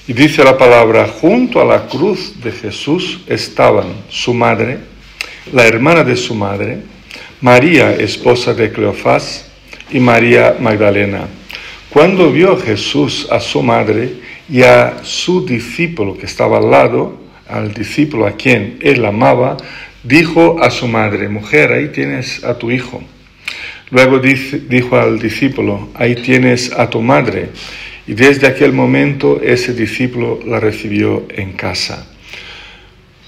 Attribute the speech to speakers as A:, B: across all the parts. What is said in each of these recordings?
A: Y dice la palabra, junto a la cruz de Jesús estaban su madre, la hermana de su madre, María, esposa de Cleofás, y María Magdalena. Cuando vio Jesús a su madre y a su discípulo que estaba al lado, al discípulo a quien él amaba, dijo a su madre, mujer, ahí tienes a tu hijo. Luego dijo al discípulo, ahí tienes a tu madre. Y desde aquel momento ese discípulo la recibió en casa.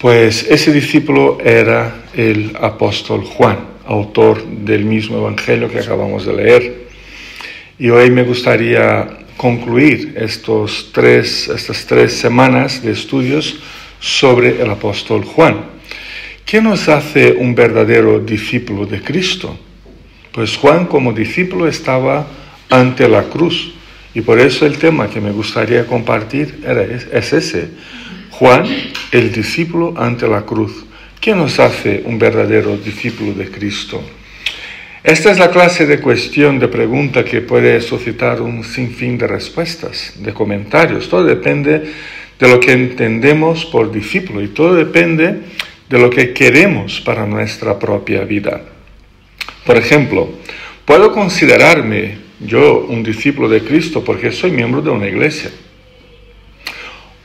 A: Pues ese discípulo era el apóstol Juan, autor del mismo evangelio que acabamos de leer. Y hoy me gustaría concluir estas tres semanas de estudios sobre el apóstol Juan. ¿Qué nos hace un verdadero discípulo de Cristo? Pues Juan como discípulo estaba ante la cruz. Y por eso el tema que me gustaría compartir es ese. Juan, el discípulo ante la cruz. ¿Qué nos hace un verdadero discípulo de Cristo? Esta es la clase de cuestión, de pregunta que puede suscitar un sinfín de respuestas, de comentarios. Todo depende de lo que entendemos por discípulo y todo depende de lo que queremos para nuestra propia vida. Por ejemplo, ¿puedo considerarme yo un discípulo de Cristo porque soy miembro de una iglesia?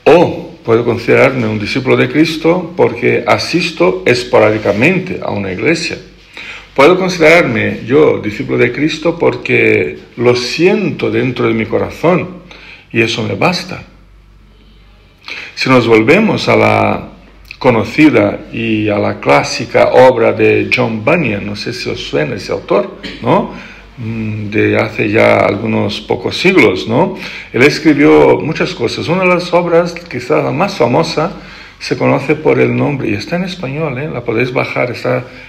A: ¿O puedo considerarme un discípulo de Cristo porque asisto esporádicamente a una iglesia? ¿Puedo considerarme yo discípulo de Cristo porque lo siento dentro de mi corazón y eso me basta? Si nos volvemos a la conocida y a la clásica obra de John Bunyan, no sé si os suena ese autor, ¿no? De hace ya algunos pocos siglos, ¿no? Él escribió muchas cosas. Una de las obras, quizás la más famosa, se conoce por el nombre, y está en español, la podéis bajar,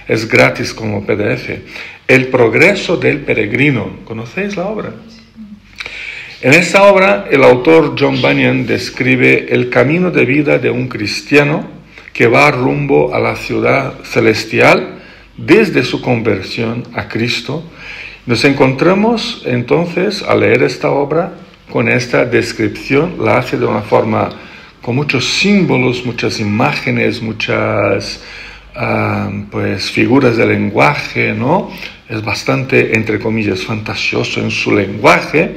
A: es gratis como PDF. El progreso del peregrino. ¿Conocéis la obra? En esta obra, el autor John Bunyan describe el camino de vida de un cristiano que va rumbo a la ciudad celestial desde su conversión a Cristo. Nos encontramos entonces, al leer esta obra, con esta descripción, la hace de una forma con muchos símbolos, muchas imágenes, muchas figuras de lenguaje, ¿no? Es bastante, entre comillas, fantasioso en su lenguaje,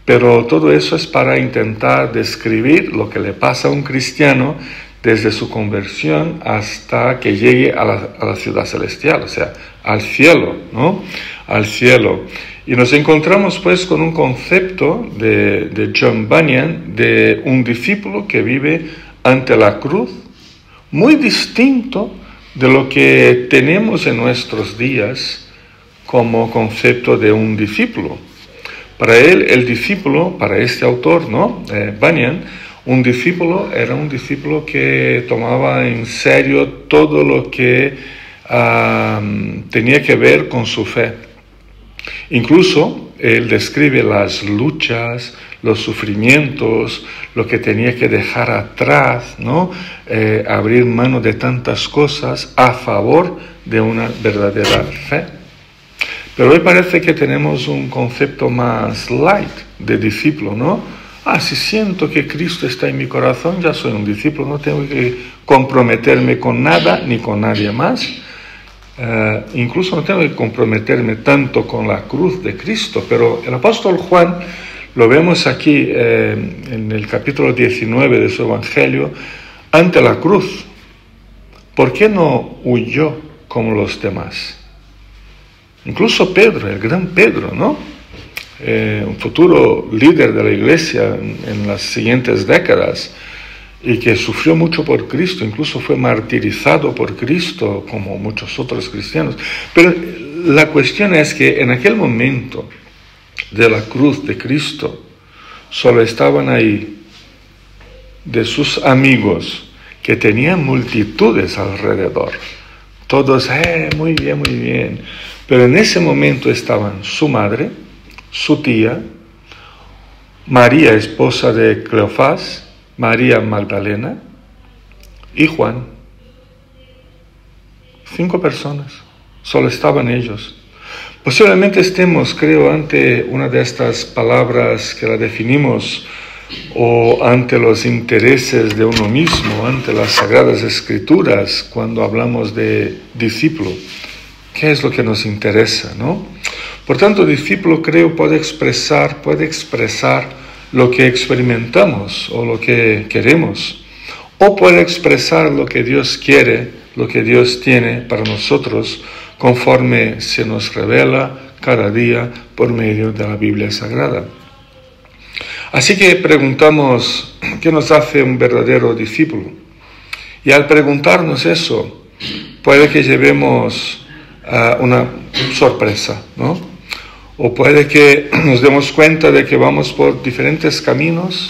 A: pero todo eso es para intentar describir lo que le pasa a un cristiano desde su conversión hasta que llegue a la ciudad celestial, o sea, al cielo, ¿no? Al cielo. Y nos encontramos pues con un concepto de John Bunyan de un discípulo que vive ante la cruz, muy distinto de lo que tenemos en nuestros días como concepto de un discípulo. Para él, el discípulo, para este autor, ¿no? Bunyan, un discípulo era un discípulo que tomaba en serio todo lo que tenía que ver con su fe. Incluso él describe las luchas, los sufrimientos, lo que tenía que dejar atrás, ¿no? Abrir mano de tantas cosas a favor de una verdadera fe. Pero hoy parece que tenemos un concepto más light de discípulo, ¿no? Si siento que Cristo está en mi corazón, ya soy un discípulo, no tengo que comprometerme con nada ni con nadie más. Incluso no tengo que comprometerme tanto con la cruz de Cristo, pero el apóstol Juan, lo vemos aquí en el capítulo 19 de su evangelio, ante la cruz. ¿Por qué no huyó como los demás? Incluso Pedro, el gran Pedro, ¿no? Un futuro líder de la iglesia en las siguientes décadas, y que sufrió mucho por Cristo, incluso fue martirizado por Cristo, como muchos otros cristianos. Pero la cuestión es que en aquel momento de la cruz de Cristo, solo estaban ahí de sus amigos, que tenían multitudes alrededor. Todos, muy bien, muy bien. Pero en ese momento estaban su madre, su tía, María, esposa de Cleofás, María Magdalena y Juan. 5 personas, solo estaban ellos. Posiblemente estemos, creo, ante una de estas palabras que la definimos o ante los intereses de uno mismo, ante las Sagradas Escrituras, cuando hablamos de discípulo. ¿Qué es lo que nos interesa, no? Por tanto, discípulo, creo, puede expresar lo que experimentamos o lo que queremos, o puede expresar lo que Dios quiere, lo que Dios tiene para nosotros, conforme se nos revela cada día por medio de la Biblia Sagrada. Así que preguntamos, ¿qué nos hace un verdadero discípulo? Y al preguntarnos eso, puede que llevemos una sorpresa, ¿no? O puede que nos demos cuenta de que vamos por diferentes caminos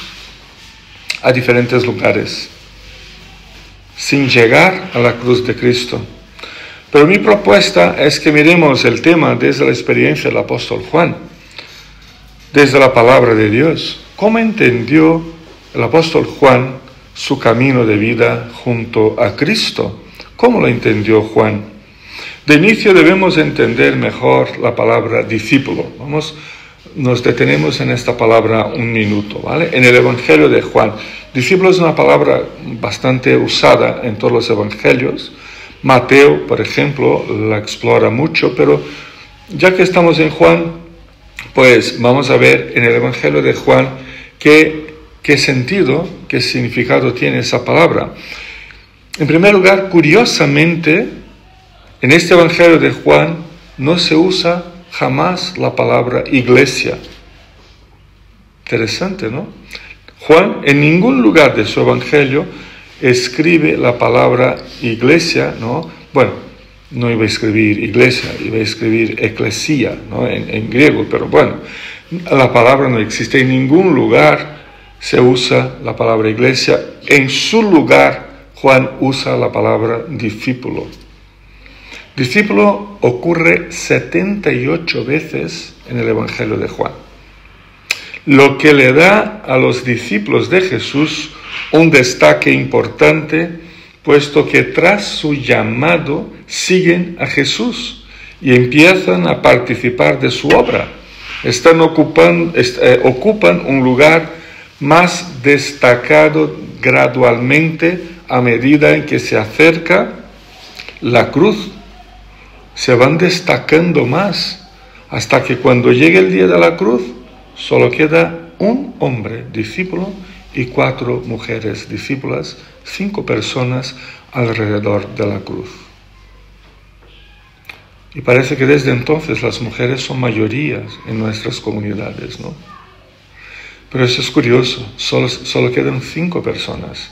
A: a diferentes lugares, sin llegar a la cruz de Cristo. Pero mi propuesta es que miremos el tema desde la experiencia del apóstol Juan, desde la palabra de Dios. ¿Cómo entendió el apóstol Juan su camino de vida junto a Cristo? ¿Cómo lo entendió Juan? De inicio debemos entender mejor la palabra discípulo. Nos detenemos en esta palabra un minuto, ¿vale? En el Evangelio de Juan, discípulo es una palabra bastante usada en todos los evangelios. Mateo, por ejemplo, la explora mucho, pero ya que estamos en Juan, pues vamos a ver en el Evangelio de Juan qué sentido, qué significado tiene esa palabra. En primer lugar, curiosamente, en este Evangelio de Juan no se usa jamás la palabra iglesia. Interesante, ¿no? Juan en ningún lugar de su Evangelio escribe la palabra iglesia, ¿no? Bueno, no iba a escribir iglesia, iba a escribir eclesia, ¿no? En griego, pero bueno, la palabra no existe. En ningún lugar se usa la palabra iglesia. En su lugar, Juan usa la palabra discípulo. Discípulo ocurre 78 veces en el Evangelio de Juan, lo que le da a los discípulos de Jesús un destaque importante, puesto que tras su llamado siguen a Jesús y empiezan a participar de su obra. Ocupan un lugar más destacado gradualmente a medida en que se acerca la cruz. Se van destacando más hasta que cuando llegue el día de la cruz solo queda un hombre discípulo y 4 mujeres discípulas, 5 personas alrededor de la cruz. Y parece que desde entonces las mujeres son mayorías en nuestras comunidades, ¿no? Pero eso es curioso, solo quedan 5 personas.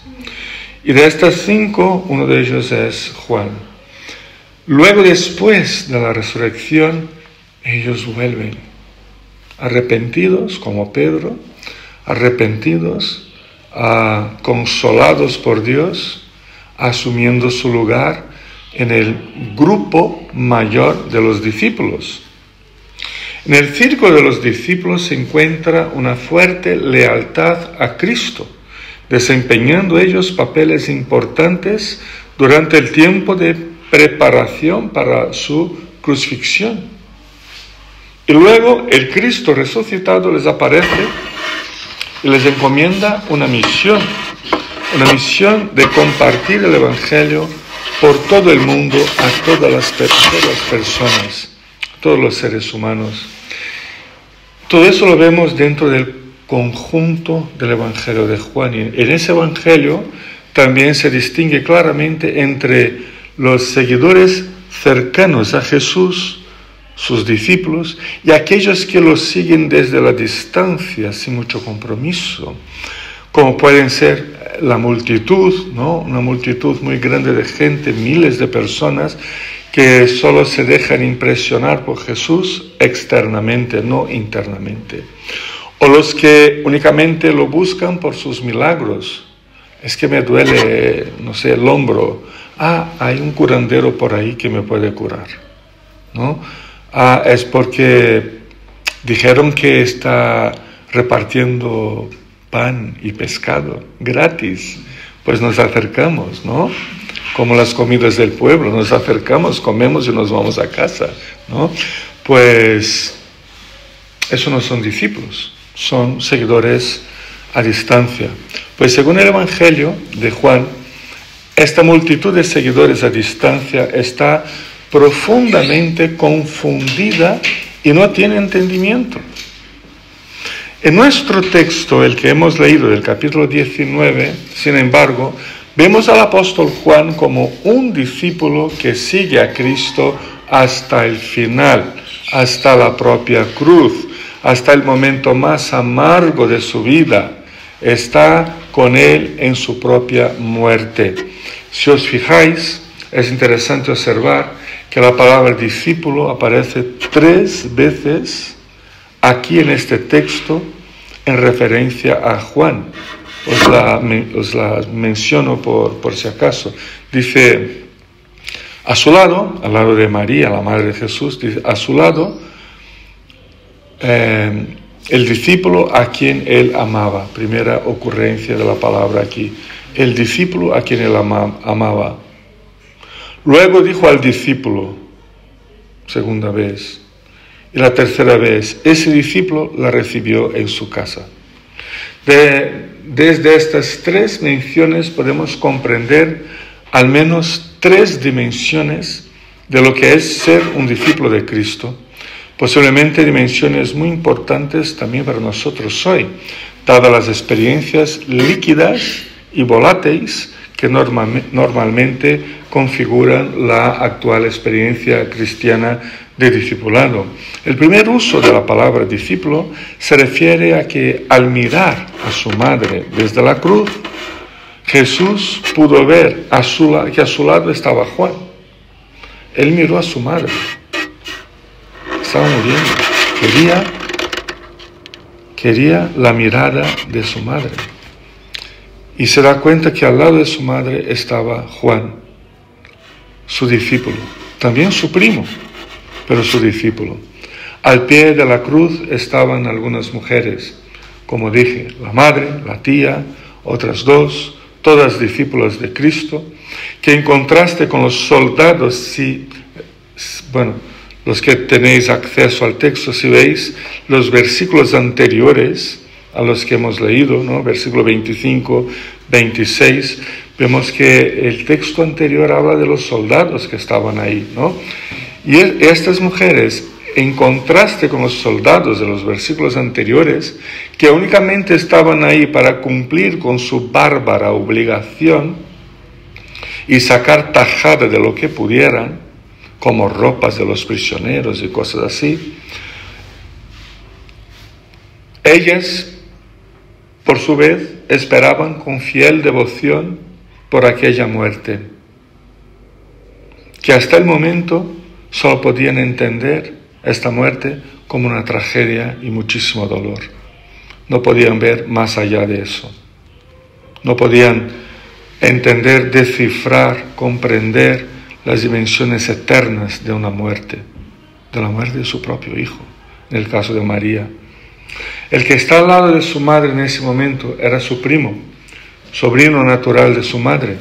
A: Y de estas 5, uno de ellos es Juan. Luego, después de la resurrección, ellos vuelven, arrepentidos como Pedro, arrepentidos, consolados por Dios, asumiendo su lugar en el grupo mayor de los discípulos. En el círculo de los discípulos se encuentra una fuerte lealtad a Cristo, desempeñando ellos papeles importantes durante el tiempo de preparación para su crucifixión. Y luego el Cristo resucitado les aparece y les encomienda una misión de compartir el Evangelio por todo el mundo a todas las personas, todos los seres humanos. Todo eso lo vemos dentro del conjunto del Evangelio de Juan. Y en ese Evangelio también se distingue claramente entre los seguidores cercanos a Jesús, sus discípulos, y aquellos que los siguen desde la distancia, sin mucho compromiso, como pueden ser la multitud, ¿no? Una multitud muy grande de gente, miles de personas que solo se dejan impresionar por Jesús externamente, no internamente. O los que únicamente lo buscan por sus milagros. Es que me duele, no sé, el hombro. Hay un curandero por ahí que me puede curar, ¿no? Es porque dijeron que está repartiendo pan y pescado gratis. Pues nos acercamos, ¿no? Como las comidas del pueblo, nos acercamos, comemos y nos vamos a casa, ¿no? Pues eso no son discípulos, son seguidores a distancia. Pues según el Evangelio de Juan, esta multitud de seguidores a distancia está profundamente confundida y no tiene entendimiento. En nuestro texto, el que hemos leído del capítulo 19, sin embargo, vemos al apóstol Juan como un discípulo que sigue a Cristo hasta el final, hasta la propia cruz, hasta el momento más amargo de su vida. Está con él en su propia muerte. Si os fijáis, es interesante observar que la palabra discípulo aparece 3 veces aquí en este texto en referencia a Juan. Os la menciono por si acaso. Dice, a su lado, al lado de María, la madre de Jesús, dice, a su lado, el discípulo a quien él amaba. Primera ocurrencia de la palabra aquí. El discípulo a quien él amaba. Luego dijo al discípulo, segunda vez. Y la tercera vez, ese discípulo la recibió en su casa. Desde estas 3 menciones podemos comprender al menos 3 dimensiones de lo que es ser un discípulo de Cristo. Posiblemente dimensiones muy importantes también para nosotros hoy, dadas las experiencias líquidas y volátiles que normalmente configuran la actual experiencia cristiana de discipulado. El primer uso de la palabra discípulo se refiere a que al mirar a su madre desde la cruz, Jesús pudo ver que a su lado estaba Juan. Él miró a su madre. Estaba muriendo. Quería la mirada de su madre. Y se da cuenta que al lado de su madre estaba Juan, su discípulo, también su primo, pero su discípulo. Al pie de la cruz estaban algunas mujeres, como dije, la madre, la tía, otras 2, todas discípulas de Cristo, que en contraste con los soldados, los que tenéis acceso al texto, si veis los versículos anteriores a los que hemos leído, ¿no? Versículo 25, 26, vemos que el texto anterior habla de los soldados que estaban ahí, ¿no? Y estas mujeres, en contraste con los soldados de los versículos anteriores, que únicamente estaban ahí para cumplir con su bárbara obligación y sacar tajada de lo que pudieran, como ropas de los prisioneros y cosas así, ellas, por su vez, esperaban con fiel devoción por aquella muerte, que hasta el momento solo podían entender esta muerte como una tragedia y muchísimo dolor. No podían ver más allá de eso. No podían entender, descifrar, comprender las dimensiones eternas de una muerte, de la muerte de su propio hijo, en el caso de María. El que está al lado de su madre en ese momento era su primo, sobrino natural de su madre,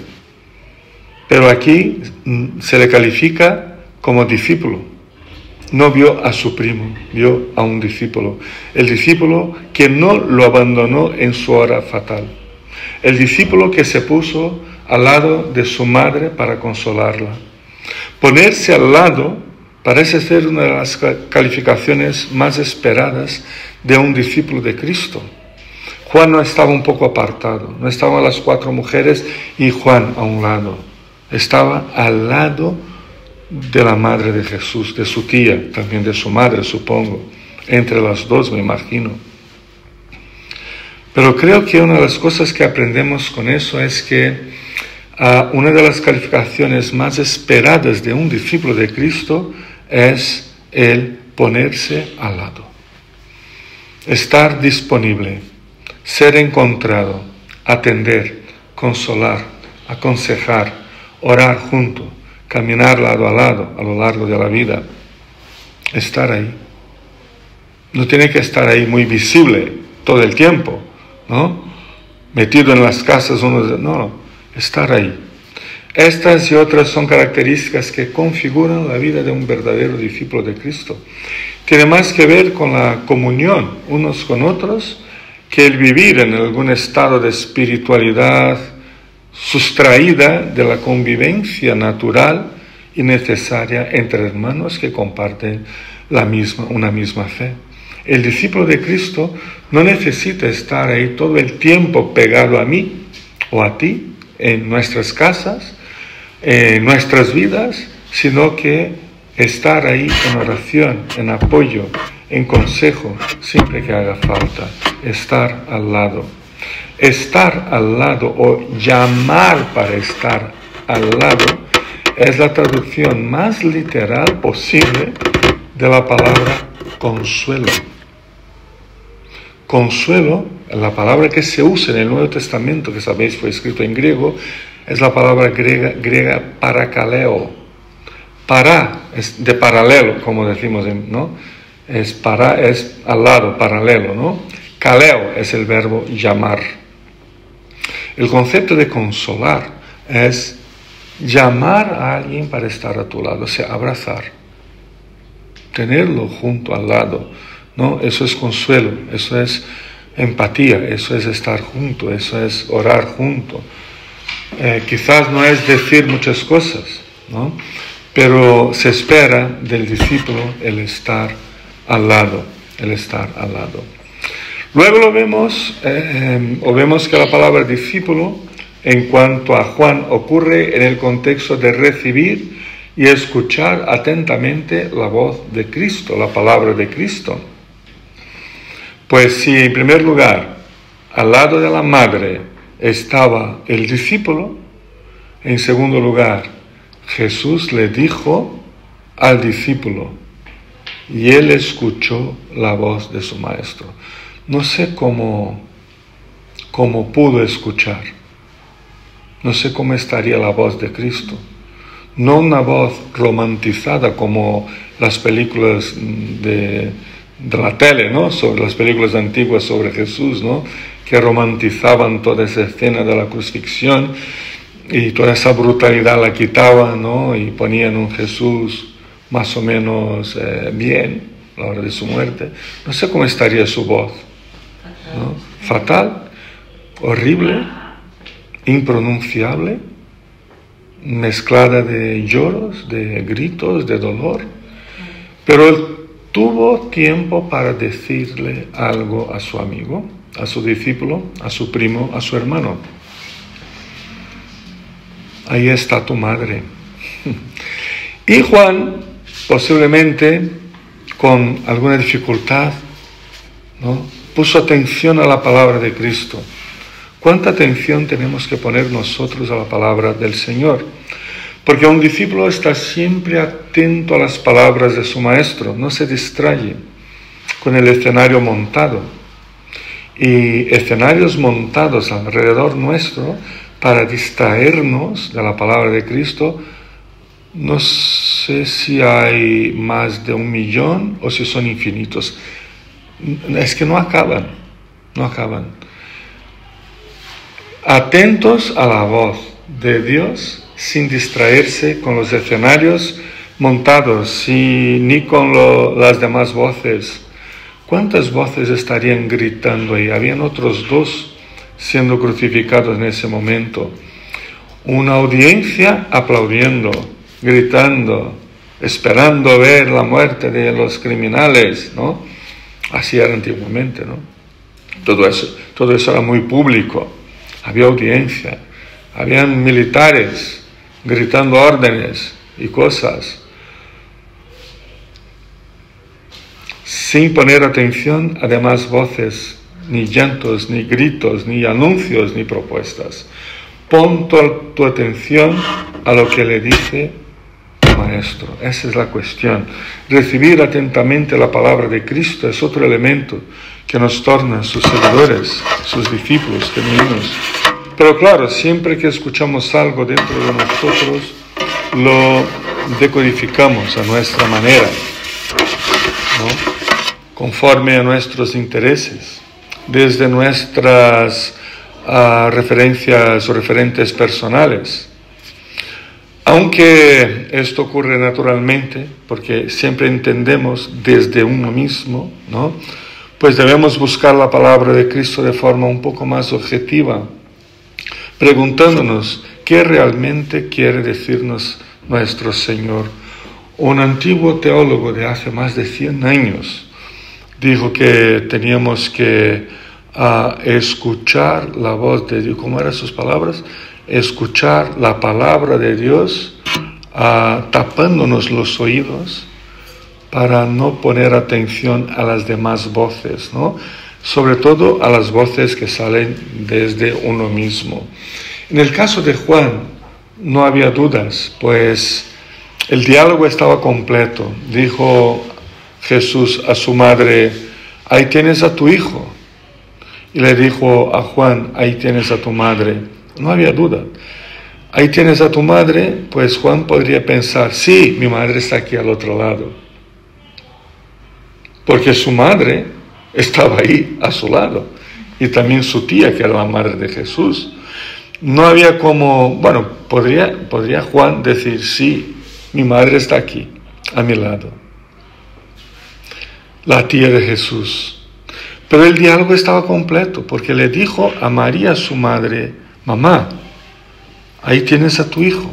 A: pero aquí se le califica como discípulo. No vio a su primo, vio a un discípulo, el discípulo que no lo abandonó en su hora fatal, el discípulo que se puso al lado de su madre para consolarla. Ponerse al lado parece ser una de las calificaciones más esperadas de un discípulo de Cristo. Juan no estaba un poco apartado, no estaban las 4 mujeres y Juan a un lado, estaba al lado de la madre de Jesús, de su tía, también de su madre, supongo, entre las 2 me imagino. Pero creo que una de las cosas que aprendemos con eso es que una de las calificaciones más esperadas de un discípulo de Cristo es el ponerse al lado, estar disponible, ser encontrado, atender, consolar, aconsejar, orar junto, caminar lado a lado a lo largo de la vida, estar ahí. No tiene que estar ahí muy visible todo el tiempo, ¿no? Metido en las casas no, estar ahí. Estas y otras son características que configuran la vida de un verdadero discípulo de Cristo. Tiene más que ver con la comunión unos con otros que el vivir en algún estado de espiritualidad sustraída de la convivencia natural y necesaria entre hermanos que comparten una misma fe. El discípulo de Cristo no necesita estar ahí todo el tiempo pegado a mí o a ti, en nuestras casas, en nuestras vidas, sino que estar ahí en oración, en apoyo, en consejo, siempre que haga falta, estar al lado. Estar al lado o llamar para estar al lado es la traducción más literal posible de la palabra consuelo. Consuelo, la palabra que se usa en el Nuevo Testamento, que sabéis fue escrito en griego, es la palabra griega parakaleo. Para es de paralelo, como decimos, ¿no? Es al lado, paralelo, ¿no? Kaleo es el verbo llamar. El concepto de consolar es llamar a alguien para estar a tu lado, o sea, abrazar, tenerlo junto al lado, ¿no? Eso es consuelo, eso es empatía, eso es estar junto, eso es orar junto. Quizás no es decir muchas cosas, ¿no? Pero se espera del discípulo el estar al lado, Luego vemos que la palabra discípulo, en cuanto a Juan, ocurre en el contexto de recibir y escuchar atentamente la voz de Cristo, la palabra de Cristo. Pues si en primer lugar, al lado de la madre estaba el discípulo, en segundo lugar, Jesús le dijo al discípulo, y él escuchó la voz de su maestro. No sé cómo pudo escuchar. No sé cómo estaría la voz de Cristo. No una voz romantizada como las películas de la tele, ¿no? Sobre las películas antiguas sobre Jesús, ¿no? Que romantizaban toda esa escena de la crucifixión y toda esa brutalidad la quitaban, ¿no? Y ponían un Jesús más o menos bien a la hora de su muerte. No sé cómo estaría su voz, ¿no? Fatal, horrible, impronunciable, mezclada de lloros, de gritos, de dolor. Pero él tuvo tiempo para decirle algo a su amigo, a su discípulo, a su primo, a su hermano. Ahí está tu madre. Y Juan, posiblemente con alguna dificultad, ¿no?, puso atención a la palabra de Cristo. ¿Cuánta atención tenemos que poner nosotros a la palabra del Señor? Porque un discípulo está siempre atento a las palabras de su maestro, no se distrae con el escenario montado. Y escenarios montados alrededor nuestro para distraernos de la palabra de Cristo, no sé si hay más de 1 millón o si son infinitos. Es que no acaban. Atentos a la voz de Dios sin distraerse con los escenarios montados ni con las demás voces. ¿Cuántas voces estarían gritando ahí? Habían otros 2 siendo crucificados en ese momento. Una audiencia aplaudiendo, gritando, esperando ver la muerte de los criminales, ¿no? Así era antiguamente, ¿no? Todo eso era muy público. Había audiencia, habían militares gritando órdenes y cosas, sin poner atención a demás voces, ni llantos, ni gritos, ni anuncios, ni propuestas. Pon tu atención a lo que le dice el Maestro. Esa es la cuestión. Recibir atentamente la palabra de Cristo es otro elemento que nos torna sus seguidores, sus discípulos genuinos. Pero claro, siempre que escuchamos algo dentro de nosotros, lo decodificamos a nuestra manera, ¿no?, conforme a nuestros intereses, desde nuestras referencias o referentes personales. Aunque esto ocurre naturalmente, porque siempre entendemos desde uno mismo, ¿no?, pues debemos buscar la palabra de Cristo de forma un poco más objetiva, preguntándonos qué realmente quiere decirnos nuestro Señor. Un antiguo teólogo de hace más de 100 años dijo que teníamos que escuchar la voz de Dios. ¿Cómo eran sus palabras? Escuchar la palabra de Dios tapándonos los oídos para no poner atención a las demás voces, ¿no? Sobre todo a las voces que salen desde uno mismo. En el caso de Juan no había dudas, pues el diálogo estaba completo. Dijo Jesús a su madre: ahí tienes a tu hijo. Y le dijo a Juan: ahí tienes a tu madre. No había duda. Ahí tienes a tu madre, pues Juan podría pensar: sí, mi madre está aquí al otro lado. Porque su madre estaba ahí a su lado. Y también su tía, que era la madre de Jesús. No había como, bueno, podría Juan decir: sí, mi madre está aquí, a mi lado. La tía de Jesús. Pero el diálogo estaba completo, porque le dijo a María, su madre: mamá, ahí tienes a tu hijo.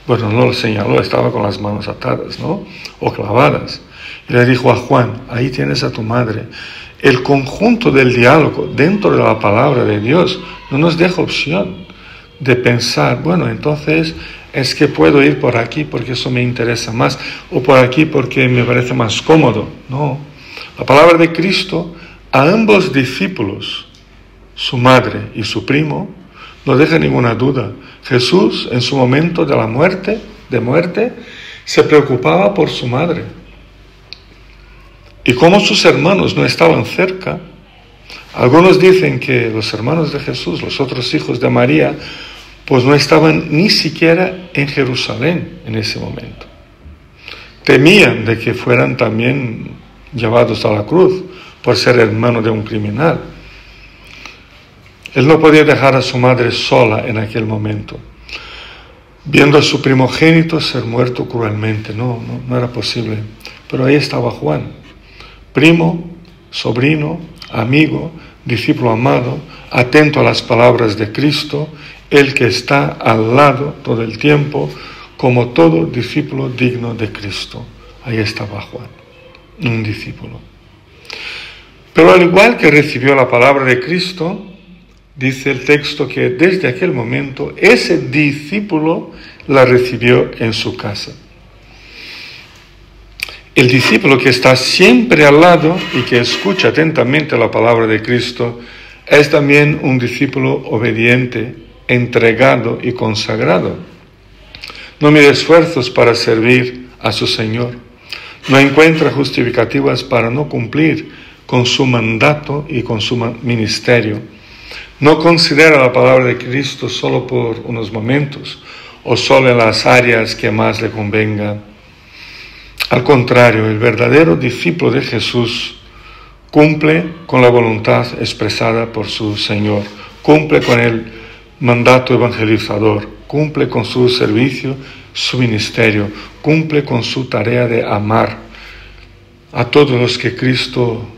A: Bueno, no lo señaló, estaba con las manos atadas, ¿no? O clavadas. Y le dijo a Juan: ahí tienes a tu madre. El conjunto del diálogo dentro de la palabra de Dios no nos deja opción de pensar: bueno, entonces es que puedo ir por aquí porque eso me interesa más, o por aquí porque me parece más cómodo. No, la palabra de Cristo a ambos discípulos, su madre y su primo, no deja ninguna duda. Jesús, en su momento de la muerte, se preocupaba por su madre. Y como sus hermanos no estaban cerca, algunos dicen que los hermanos de Jesús, los otros hijos de María, pues no estaban ni siquiera en Jerusalén en ese momento. Temían de que fueran también llevados a la cruz por ser hermano de un criminal. Él no podía dejar a su madre sola en aquel momento, viendo a su primogénito ser muerto cruelmente. No era posible. Pero ahí estaba Juan, primo, sobrino, amigo, discípulo amado, atento a las palabras de Cristo, el que está al lado todo el tiempo, como todo discípulo digno de Cristo. Ahí estaba Juan, un discípulo. Pero al igual que recibió la palabra de Cristo, dice el texto que desde aquel momento ese discípulo la recibió en su casa. El discípulo que está siempre al lado y que escucha atentamente la palabra de Cristo es también un discípulo obediente, entregado y consagrado. No mide esfuerzos para servir a su Señor. No encuentra justificativas para no cumplir con su mandato y con su ministerio. No considera la palabra de Cristo solo por unos momentos o solo en las áreas que más le convengan. Al contrario, el verdadero discípulo de Jesús cumple con la voluntad expresada por su Señor, cumple con el mandato evangelizador, cumple con su servicio, su ministerio, cumple con su tarea de amar a todos los que Cristo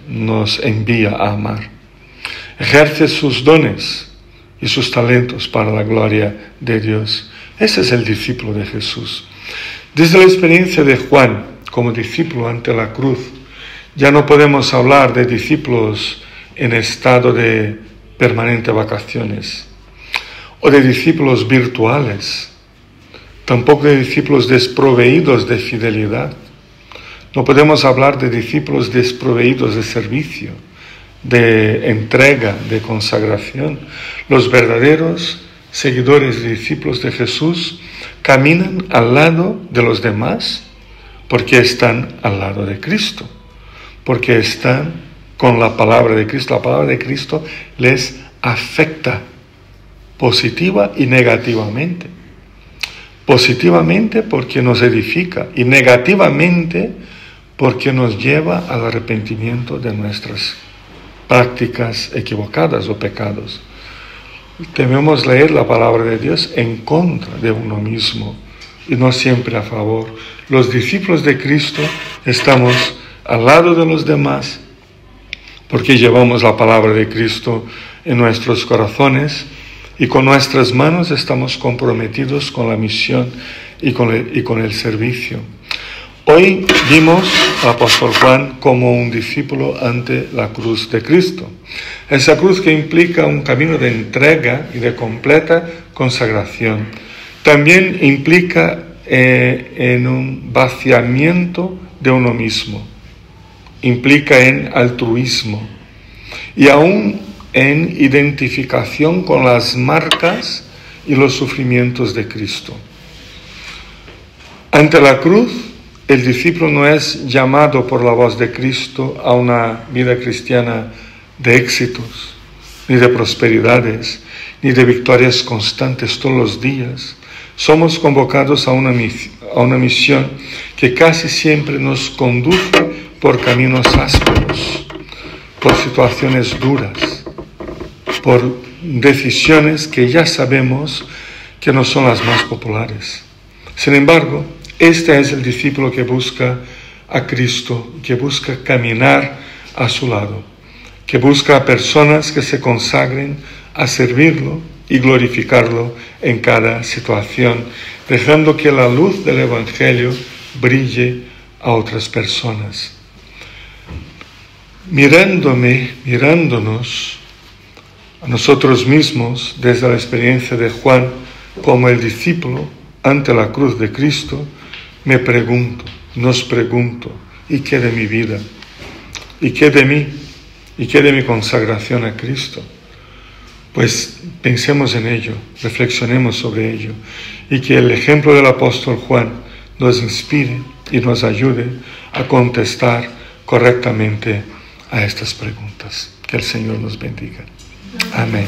A: nos envía a amar. Ejerce sus dones y sus talentos para la gloria de Dios. Ese es el discípulo de Jesús. Desde la experiencia de Juan como discípulo ante la cruz, ya no podemos hablar de discípulos en estado de permanente vacaciones o de discípulos virtuales, tampoco de discípulos desproveídos de fidelidad. No podemos hablar de discípulos desproveídos de servicio, de entrega, de consagración. Los verdaderos seguidores y discípulos de Jesús caminan al lado de los demás porque están al lado de Cristo, porque están con la palabra de Cristo. La palabra de Cristo les afecta positiva y negativamente. Positivamente porque nos edifica y negativamente porque nos lleva al arrepentimiento de nuestras prácticas equivocadas o pecados. Debemos leer la palabra de Dios en contra de uno mismo y no siempre a favor. Los discípulos de Cristo estamos al lado de los demás porque llevamos la palabra de Cristo en nuestros corazones y con nuestras manos estamos comprometidos con la misión y con el servicio. Hoy vimos al apóstol Juan como un discípulo ante la cruz de Cristo. Esa cruz que implica un camino de entrega y de completa consagración. También implica en un vaciamiento de uno mismo. Implica en altruismo y aún en identificación con las marcas y los sufrimientos de Cristo. Ante la cruz, el discípulo no es llamado por la voz de Cristo a una vida cristiana de éxitos, ni de prosperidades, ni de victorias constantes todos los días. Somos convocados a una misión que casi siempre nos conduce por caminos ásperos, por situaciones duras, por decisiones que ya sabemos que no son las más populares. Sin embargo, este es el discípulo que busca a Cristo, que busca caminar a su lado, que busca a personas que se consagren a servirlo y glorificarlo en cada situación, dejando que la luz del Evangelio brille a otras personas. Mirándonos a nosotros mismos desde la experiencia de Juan como el discípulo ante la cruz de Cristo, nos pregunto, ¿y qué de mi vida? ¿Y qué de mí? ¿Y qué de mi consagración a Cristo? Pues pensemos en ello, reflexionemos sobre ello, y que el ejemplo del apóstol Juan nos inspire y nos ayude a contestar correctamente a estas preguntas. Que el Señor nos bendiga. Amén.